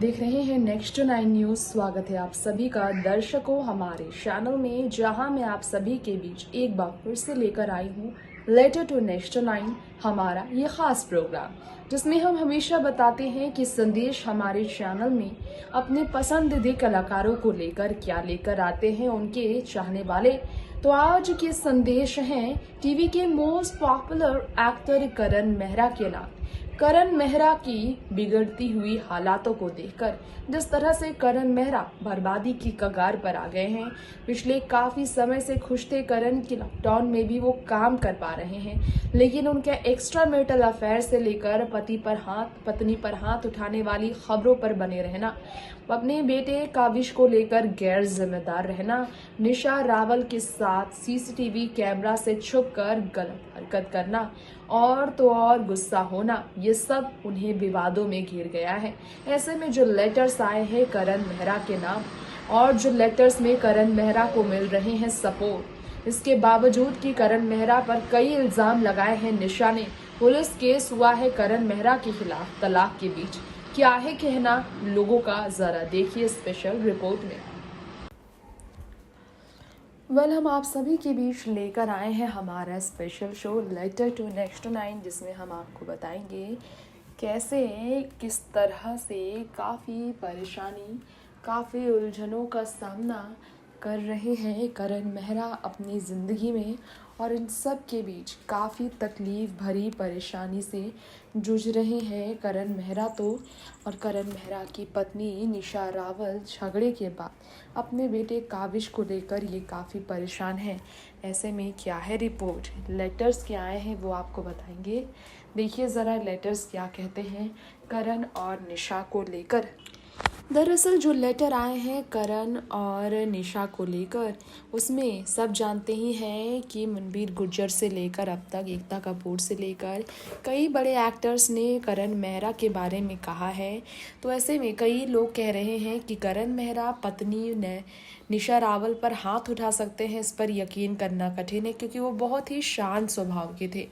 देख रहे हैं नेक्स्ट 9 न्यूज। स्वागत है आप सभी का दर्शकों हमारे चैनल में, जहां मैं आप सभी के बीच एक बार फिर से लेकर आई हूं लेटर टू नेक्स्ट 9 हमारा ये खास प्रोग्राम, जिसमें हम हमेशा बताते हैं कि संदेश हमारे चैनल में अपने पसंदीदा कलाकारों को लेकर क्या लेकर आते हैं उनके चाहने वाले। तो आज के संदेश हैं टीवी के मोस्ट पॉपुलर एक्टर करण मेहरा के नाम। करण मेहरा की बिगड़ती हुई हालातों को देखकर जिस तरह से करण मेहरा बर्बादी की कगार पर आ गए हैं। पिछले काफी समय से खुश थे करण की लॉकडाउन में भी वो काम कर पा रहे हैं, लेकिन उनके एक्स्ट्रा मैरिटल अफेयर से लेकर पत्नी पर हाथ उठाने वाली खबरों पर बने रहना, अपने बेटे काविश को लेकर गैर जिम्मेदार रहना, निशा रावल के साथ सीसीटीवी कैमरा से छुपकर गलत हरकत करना और तो और गुस्सा होना, ये सब उन्हें विवादों में घिर गया है। ऐसे में जो लेटर्स आए हैं करण मेहरा के नाम और जो लेटर्स में करण मेहरा को मिल रहे हैं सपोर्ट, इसके बावजूद कि करण मेहरा पर कई इल्जाम लगाए हैं निशा ने। पुलिस केस हुआ है करण मेहरा के खिलाफ तलाक के बीच। क्या है कहना लोगों का, जरा देखिए स्पेशल रिपोर्ट में। हम आप सभी के बीच लेकर आए हैं हमारा special show letter to next 9, जिसमें हम आपको बताएंगे कैसे किस तरह से काफ़ी परेशानी, काफ़ी उलझनों का सामना कर रहे हैं करण मेहरा अपनी ज़िंदगी में, और इन सब के बीच काफ़ी तकलीफ़ भरी परेशानी से जूझ रहे हैं करण मेहरा तो। और करण मेहरा की पत्नी निशा रावल झगड़े के बाद अपने बेटे काविश को लेकर ये काफ़ी परेशान है। ऐसे में क्या है रिपोर्ट, लेटर्स क्या आए हैं वो आपको बताएंगे। देखिए ज़रा लेटर्स क्या कहते हैं करण और निशा को लेकर। दरअसल जो लेटर आए हैं करण और निशा को लेकर, उसमें सब जानते ही हैं कि मनबीर गुर्जर से लेकर अब तक एकता कपूर से लेकर कई बड़े एक्टर्स ने करण मेहरा के बारे में कहा है। तो ऐसे में कई लोग कह रहे हैं कि करण मेहरा पत्नी ने निशा रावल पर हाथ उठा सकते हैं, इस पर यकीन करना कठिन है क्योंकि वो बहुत ही शांत स्वभाव के थे।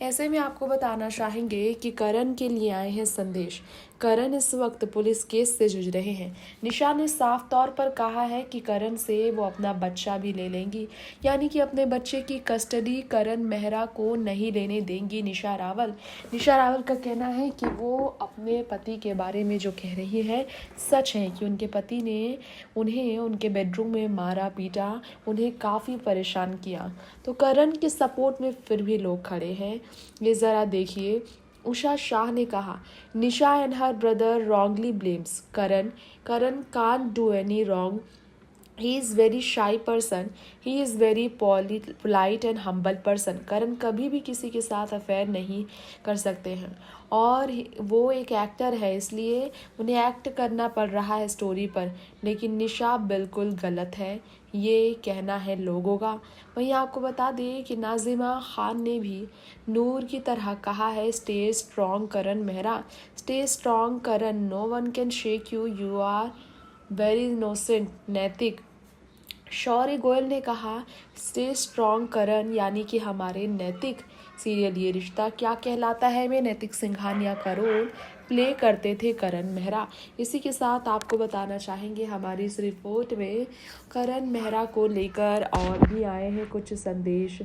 ऐसे में आपको बताना चाहेंगे कि करण के लिए आए हैं संदेश। करण इस वक्त पुलिस केस से जूझ रहे हैं। निशा ने साफ तौर पर कहा है कि करण से वो अपना बच्चा भी ले लेंगी, यानी कि अपने बच्चे की कस्टडी करण मेहरा को नहीं लेने देंगी निशा रावल। निशा रावल का कहना है कि वो अपने पति के बारे में जो कह रही है सच है कि उनके पति ने उन्हें उनके बेडरूम में मारा पीटा, उन्हें काफ़ी परेशान किया। तो करण के सपोर्ट में फिर भी लोग खड़े हैं। ये ज़रा देखिए। उषा शाह ने कहा, Nisha and her brother wrongly blames Karan can't do any wrong. He is very shy person. He is very polite and humble person. करण कभी भी किसी के साथ अफेयर नहीं कर सकते हैं और वो एक एक्टर है, इसलिए उन्हें एक्ट करना पड़ रहा है स्टोरी पर, लेकिन निशा बिल्कुल गलत है, ये कहना है लोगों का। वहीं आपको बता दें कि नाजिमा खान ने भी नूर की तरह कहा है, stay strong Karan Mehra, stay strong Karan, no one can shake you, you are very innocent Naitik. Shaurya Goyal ने कहा, स्टे स्ट्रॉन्ग करण, यानी कि हमारे नैतिक सीरियल ये रिश्ता क्या कहलाता है में नैतिक सिंघानिया का रोल प्ले करते थे करण मेहरा। इसी के साथ आपको बताना चाहेंगे हमारी इस रिपोर्ट में करण मेहरा को लेकर और भी आए हैं कुछ संदेश।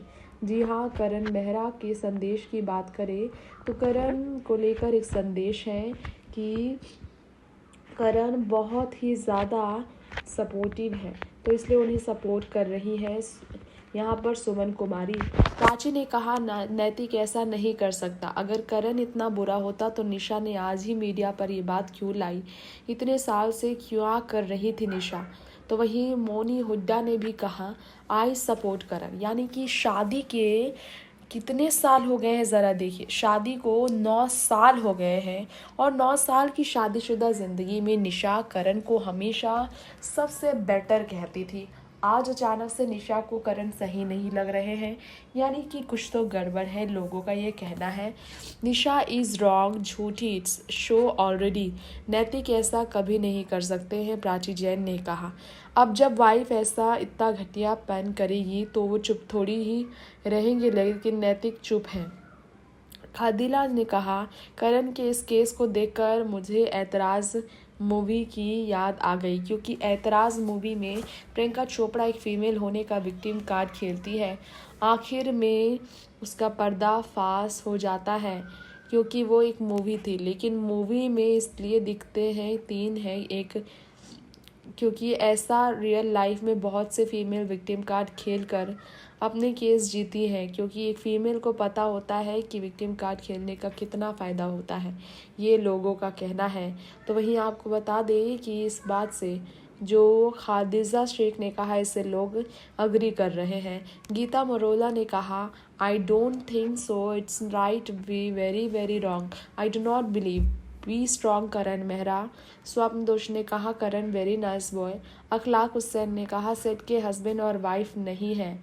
जी हाँ, करण मेहरा के संदेश की बात करें तो करण को लेकर एक संदेश है कि करण बहुत ही ज़्यादा सपोर्टिव है, तो इसलिए उन्हें सपोर्ट कर रही है यहाँ पर सुमन कुमारी। प्राची ने कहा, नैतिक ऐसा नहीं कर सकता, अगर करण इतना बुरा होता तो निशा ने आज ही मीडिया पर ये बात क्यों लाई, इतने साल से क्यों कर रही थी निशा। तो वहीं मोनी हुड्डा ने भी कहा, आई सपोर्ट करण, यानी कि शादी के कितने साल हो गए हैं ज़रा देखिए, शादी को 9 साल हो गए हैं और 9 साल की शादीशुदा ज़िंदगी में निशा करण को हमेशा सबसे बेटर कहती थी। आज अचानक से निशा को करण सही नहीं लग रहे हैं, यानी कि कुछ तो गड़बड़ है, लोगों का ये कहना है। निशा इज़ रॉन्ग, झूठी, इट्स शो ऑलरेडी, नैतिक ऐसा कभी नहीं कर सकते हैं, प्राची जैन ने कहा। अब जब वाइफ ऐसा इतना घटिया पैन करेगी तो वो चुप थोड़ी ही रहेंगे, लेकिन नैतिक चुप हैं। खादिला ने कहा, करण के इस केस को देखकर मुझे एतराज़ मूवी की याद आ गई, क्योंकि ऐतराज़ मूवी में प्रियंका चोपड़ा एक फ़ीमेल होने का विक्टिम कार्ड खेलती है। आखिर में उसका पर्दाफाश हो जाता है, क्योंकि वो एक मूवी थी, लेकिन मूवी में इसलिए दिखते हैं 3 है एक, क्योंकि ऐसा रियल लाइफ में बहुत से फीमेल विक्टिम कार्ड खेलकर अपने केस जीती है, क्योंकि एक फ़ीमेल को पता होता है कि विक्टिम कार्ड खेलने का कितना फ़ायदा होता है, ये लोगों का कहना है। तो वहीं आपको बता दें कि इस बात से जो खादिजा शेख ने कहा, इससे लोग अग्री कर रहे हैं। गीता मरोला ने कहा, I don't think so, it's right, be very very wrong, I do not believe, be strong Karan Mehra. स्वप्न दोष ने कहा, करण वेरी नाइस बॉय। अखलाक हुसैन ने कहा, सेट के हस्बैंड और वाइफ नहीं है।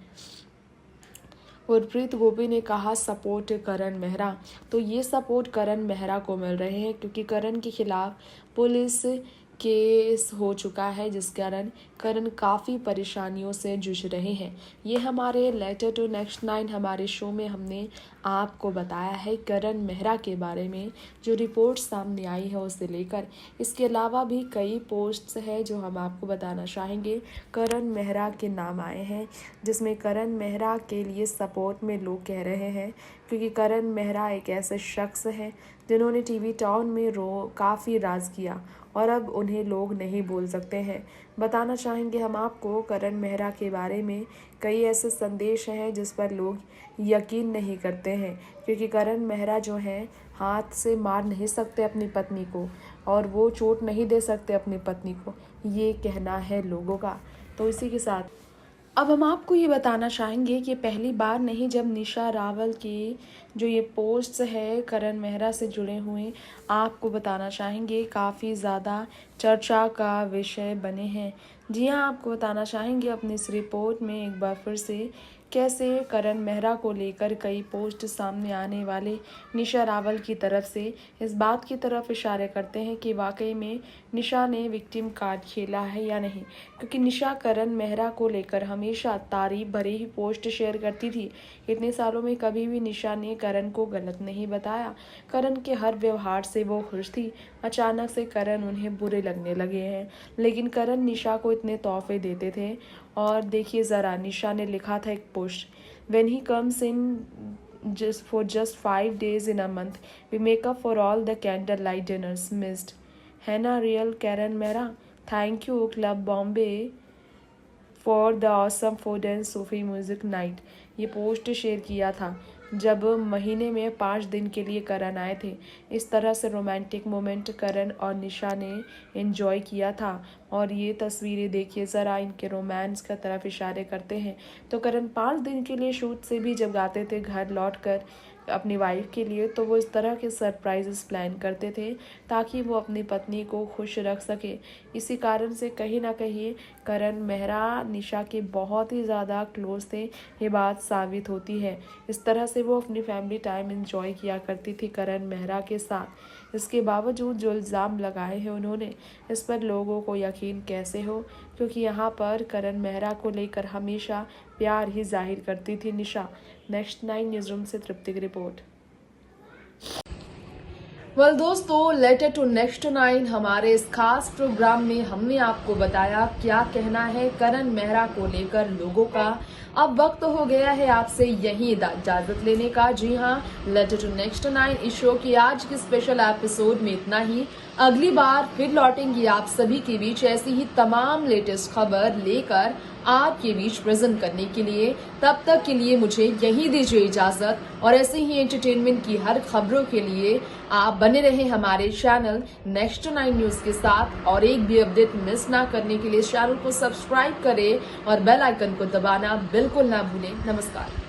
गुरप्रीत गोपी ने कहा, सपोर्ट करण मेहरा। तो ये सपोर्ट करण मेहरा को मिल रहे हैं, क्योंकि करण के खिलाफ पुलिस केस हो चुका है, जिस कारण करण काफ़ी परेशानियों से जूझ रहे हैं। ये हमारे लेटर टू नेक्स्ट 9 हमारे शो में हमने आपको बताया है करण मेहरा के बारे में, जो रिपोर्ट सामने आई है उसे लेकर। इसके अलावा भी कई पोस्ट्स हैं जो हम आपको बताना चाहेंगे। करण मेहरा के नाम आए हैं, जिसमें करण मेहरा के लिए सपोर्ट में लोग कह रहे हैं, क्योंकि करण मेहरा एक ऐसे शख्स हैं जिन्होंने टीवी टाउन में काफ़ी राज किया और अब उन्हें लोग नहीं बोल सकते हैं। बताना चाहेंगे हम आपको करण मेहरा के बारे में कई ऐसे संदेश हैं जिस पर लोग यकीन नहीं करते हैं, क्योंकि करण मेहरा जो हैं हाथ से मार नहीं सकते अपनी पत्नी को, और वो चोट नहीं दे सकते अपनी पत्नी को, ये कहना है लोगों का। तो इसी के साथ अब हम आपको ये बताना चाहेंगे कि पहली बार नहीं, जब निशा रावल की जो ये पोस्ट्स है करण मेहरा से जुड़े हुए, आपको बताना चाहेंगे काफ़ी ज़्यादा चर्चा का विषय बने हैं। जी हाँ, आपको बताना चाहेंगे अपनी इस रिपोर्ट में एक बार फिर से कैसे करण मेहरा को लेकर कई पोस्ट सामने आने वाले निशा रावल की तरफ से इस बात की तरफ इशारे करते हैं कि वाकई में निशा ने विक्टिम कार्ड खेला है या नहीं, क्योंकि निशा करण मेहरा को लेकर हमेशा तारीफ भरे ही पोस्ट शेयर करती थी। इतने सालों में कभी भी निशा ने करण को गलत नहीं बताया, करण के हर व्यवहार से वो खुश थी। अचानक से करण उन्हें बुरे लगने लगे हैं, लेकिन करण निशा को इतने तोहफे देते थे। और देखिए ज़रा, निशा ने लिखा था एक post, when he comes in just 5 days in a month, we make up for all the candlelight dinners missed. है ना real Karan Mehra? Thank you club Bombay for the awesome food and Sufi music night. ये post share किया था जब महीने में 5 दिन के लिए करण आए थे। इस तरह से रोमांटिक मोमेंट करण और निशा ने एंजॉय किया था, और ये तस्वीरें देखिए ज़रा, इनके रोमांस का तरफ इशारे करते हैं। तो करण 5 दिन के लिए शूट से भी जब आते थे घर लौट कर अपनी वाइफ के लिए, तो वो इस तरह के सरप्राइजेस प्लान करते थे ताकि वो अपनी पत्नी को खुश रख सके। इसी कारण से कहीं ना कहीं करण मेहरा निशा के बहुत ही ज़्यादा क्लोज थे, ये बात साबित होती है। इस तरह से वो अपनी फैमिली टाइम एंजॉय किया करती थी करण मेहरा के साथ। इसके बावजूद जो इल्ज़ाम लगाए हैं उन्होंने, इस पर लोगों को यकीन कैसे हो, क्योंकि यहाँ पर करण मेहरा को लेकर हमेशा प्यार ही जाहिर करती थी निशा। नेक्स्ट 9 न्यूज़ रूम से तृप्ति की रिपोर्ट। दोस्तों, लेटर टू नेक्स्ट 9 हमारे इस खास प्रोग्राम में हमने आपको बताया क्या कहना है करण मेहरा को लेकर लोगों का। अब वक्त हो गया है आपसे यही इजाजत लेने का। जी हाँ, लेटर टू नेक्स्ट 9 इस शो की आज की स्पेशल एपिसोड में इतना ही। अगली बार फिर लौटेंगी आप सभी के बीच ऐसी ही तमाम लेटेस्ट खबर लेकर आपके बीच प्रेजेंट करने के लिए। तब तक के लिए मुझे यही दीजिए इजाजत, और ऐसे ही एंटरटेनमेंट की हर खबरों के लिए आप बने रहे हमारे चैनल नेक्स्ट 9 न्यूज के साथ, और एक भी अपडेट मिस ना करने के लिए चैनल को सब्सक्राइब करें और बेल आइकन को दबाना बिल्कुल ना भूलें। नमस्कार।